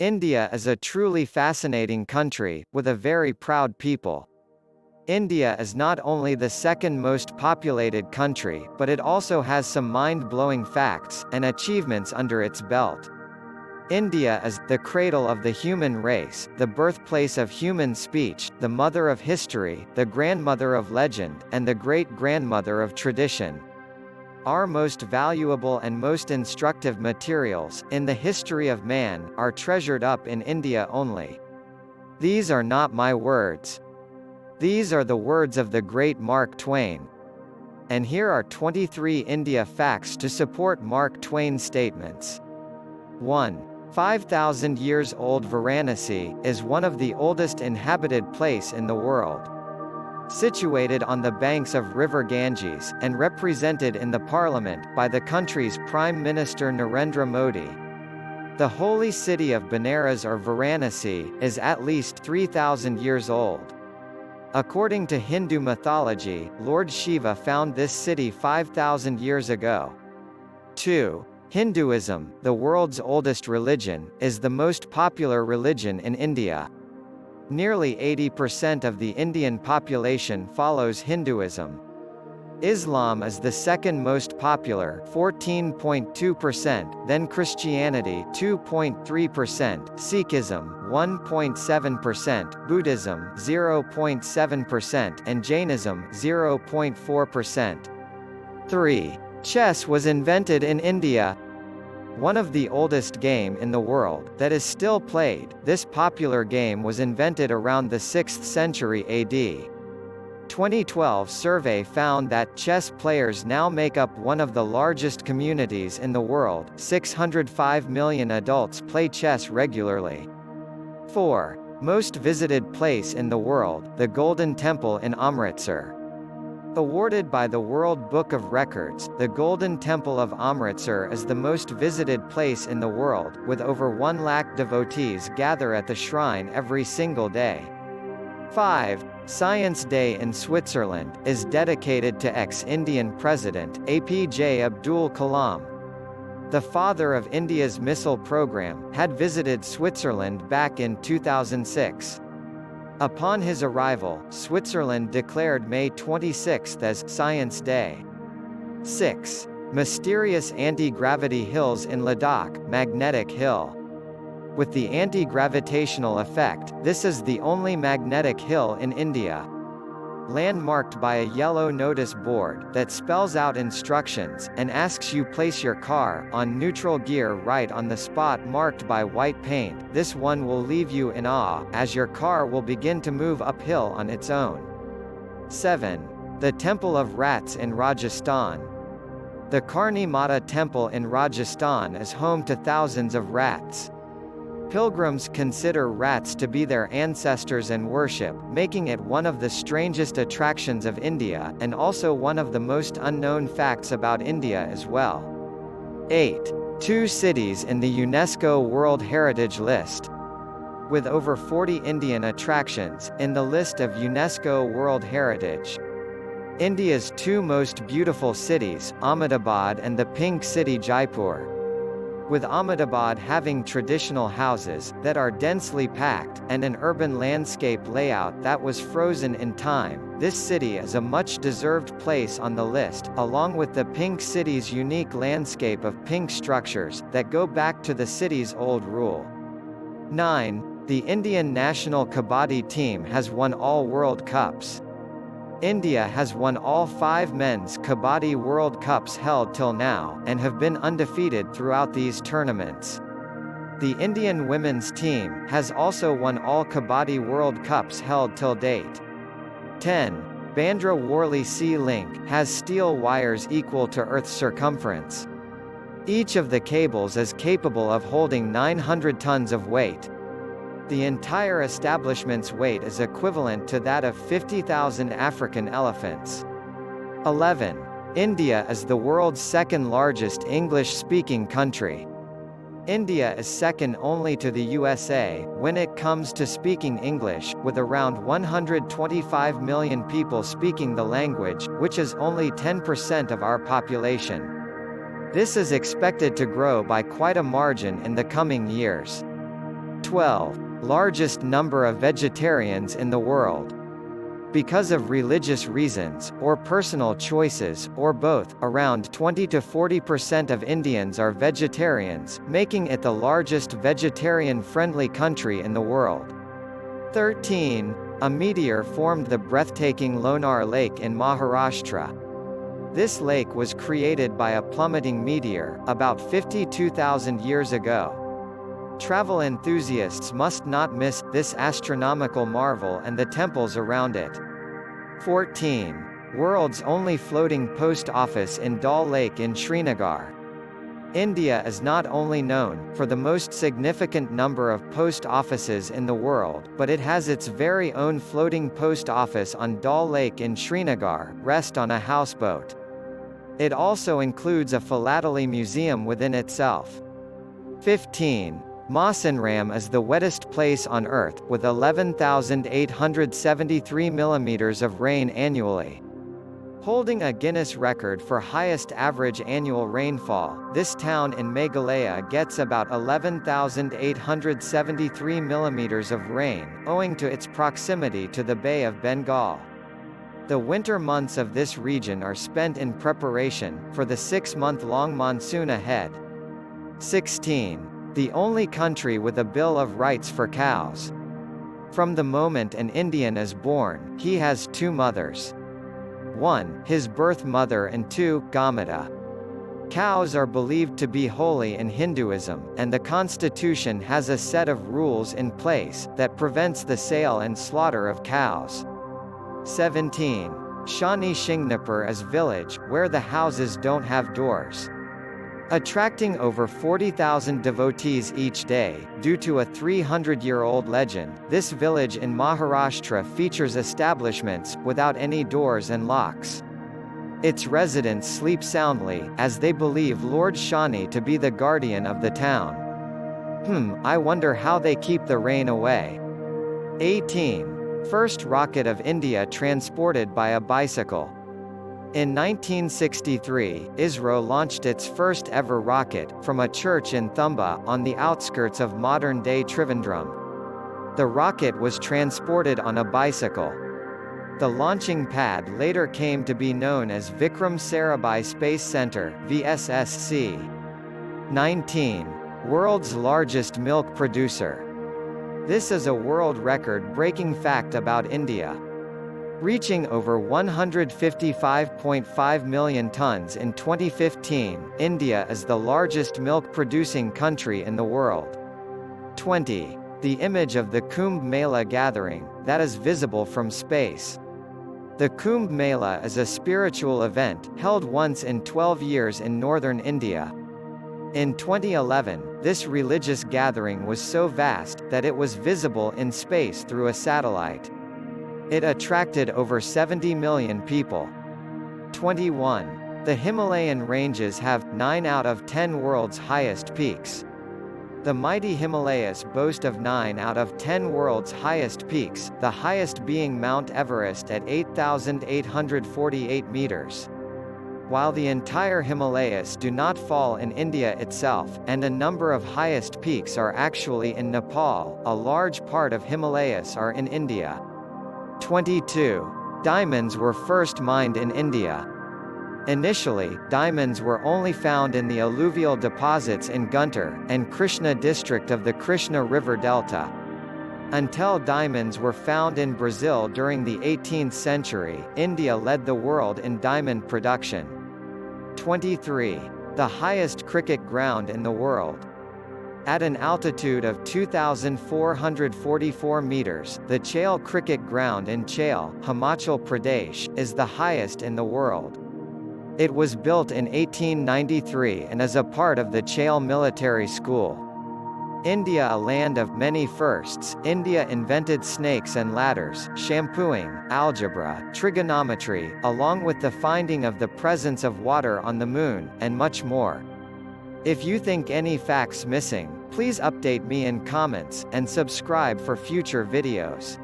India is a truly fascinating country, with a very proud people. India is not only the second most populated country, but it also has some mind-blowing facts and achievements under its belt. India is the cradle of the human race, the birthplace of human speech, the mother of history, the grandmother of legend, and the great-grandmother of tradition. Our most valuable and most instructive materials, in the history of man, are treasured up in India only. These are not my words. These are the words of the great Mark Twain. And here are 23 India facts to support Mark Twain's statements. 1. 5,000 years old Varanasi is one of the oldest inhabited place in the world. Situated on the banks of river Ganges, and represented in the parliament by the country's Prime Minister Narendra Modi. The holy city of Benares or Varanasi is at least 3,000 years old. According to Hindu mythology, Lord Shiva found this city 5,000 years ago. 2. Hinduism, the world's oldest religion, is the most popular religion in India. Nearly 80% of the Indian population follows Hinduism. Islam is the second most popular, 14.2%, then Christianity 2.3%, Sikhism 1.7%, Buddhism 0.7%, and Jainism 0.4%. 3. Chess was invented in India. One of the oldest game in the world, that is still played, this popular game was invented around the 6th century AD. 2012 survey found that chess players now make up one of the largest communities in the world, 605 million adults play chess regularly. 4. Most visited place in the world, the Golden Temple in Amritsar. Awarded by the World Book of Records, the Golden Temple of Amritsar is the most visited place in the world, with over 1 lakh devotees gather at the shrine every single day. 5. Science Day in Switzerland is dedicated to ex-Indian President APJ Abdul Kalam. The father of India's missile program had visited Switzerland back in 2006. Upon his arrival, Switzerland declared May 26 as Science Day. 6. Mysterious anti-gravity hills in Ladakh, Magnetic Hill. With the anti-gravitational effect, this is the only magnetic hill in India. Landmarked by a yellow notice board that spells out instructions, and asks you place your car on neutral gear right on the spot marked by white paint, this one will leave you in awe, as your car will begin to move uphill on its own. 7. The Temple of Rats in Rajasthan. The Karni Mata Temple in Rajasthan is home to thousands of rats. Pilgrims consider rats to be their ancestors and worship, making it one of the strangest attractions of India, and also one of the most unknown facts about India as well. 8. 2 cities in the UNESCO World Heritage List. With over 40 Indian attractions, in the list of UNESCO World Heritage. India's 2 most beautiful cities, Ahmedabad and the Pink City Jaipur. With Ahmedabad having traditional houses that are densely packed, and an urban landscape layout that was frozen in time, this city is a much-deserved place on the list, along with the Pink City's unique landscape of pink structures that go back to the city's old rule. 9. The Indian national Kabaddi team has won all World Cups. India has won all 5 men's Kabaddi World Cups held till now, and have been undefeated throughout these tournaments. The Indian women's team has also won all Kabaddi World Cups held till date. 10. Bandra-Worli Sea Link has steel wires equal to Earth's circumference. Each of the cables is capable of holding 900 tons of weight. The entire establishment's weight is equivalent to that of 50,000 African elephants. 11. India is the world's second largest English-speaking country. India is second only to the USA when it comes to speaking English, with around 125 million people speaking the language, which is only 10% of our population. This is expected to grow by quite a margin in the coming years. 12. Largest number of vegetarians in the world. Because of religious reasons, or personal choices, or both, around 20 to 40% of Indians are vegetarians, making it the largest vegetarian-friendly country in the world. 13. A meteor formed the breathtaking Lonar Lake in Maharashtra. This lake was created by a plummeting meteor, about 52,000 years ago. Travel enthusiasts must not miss this astronomical marvel and the temples around it. 14. World's only floating post office in Dal Lake in Srinagar. India is not only known for the most significant number of post offices in the world, but it has its very own floating post office on Dal Lake in Srinagar, rest on a houseboat. It also includes a philately museum within itself. 15. Mawsynram is the wettest place on Earth, with 11,873 millimeters of rain annually. Holding a Guinness record for highest average annual rainfall, this town in Meghalaya gets about 11,873 millimeters of rain, owing to its proximity to the Bay of Bengal. The winter months of this region are spent in preparation for the 6-month-long monsoon ahead. 16. The only country with a Bill of Rights for cows. From the moment an Indian is born, he has two mothers. 1. His birth mother, and 2. Gamata. Cows are believed to be holy in Hinduism, and the constitution has a set of rules in place that prevents the sale and slaughter of cows. 17. Shani Shingnapur is village, where the houses don't have doors. Attracting over 40,000 devotees each day, due to a 300-year-old legend, this village in Maharashtra features establishments without any doors and locks. Its residents sleep soundly, as they believe Lord Shani to be the guardian of the town. I wonder how they keep the rain away. 18. First rocket of India transported by a bicycle. In 1963, ISRO launched its first ever rocket, from a church in Thumba, on the outskirts of modern-day Trivandrum. The rocket was transported on a bicycle. The launching pad later came to be known as Vikram Sarabhai Space Center (VSSC). 19. World's largest milk producer. This is a world record-breaking fact about India. Reaching over 155.5 million tons in 2015, India is the largest milk-producing country in the world. 20. The image of the Kumbh Mela gathering, that is visible from space. The Kumbh Mela is a spiritual event, held once in 12 years in northern India. In 2011, this religious gathering was so vast, that it was visible in space through a satellite. It attracted over 70 million people. 21. The Himalayan ranges have 9 out of 10 world's highest peaks. The mighty Himalayas boast of 9 out of 10 world's highest peaks, the highest being Mount Everest at 8,848 meters. While the entire Himalayas do not fall in India itself, and a number of highest peaks are actually in Nepal, a large part of Himalayas are in India. 22. Diamonds were first mined in India. Initially, diamonds were only found in the alluvial deposits in Guntur and Krishna district of the Krishna River Delta. Until diamonds were found in Brazil during the 18th century, India led the world in diamond production. 23. The highest cricket ground in the world. At an altitude of 2,444 meters, the Chail Cricket Ground in Chail, Himachal Pradesh, is the highest in the world. It was built in 1893 and is a part of the Chail Military School. India, a land of many firsts, India invented snakes and ladders, shampooing, algebra, trigonometry, along with the finding of the presence of water on the moon, and much more. If you think any facts missing, please update me in comments, and subscribe for future videos.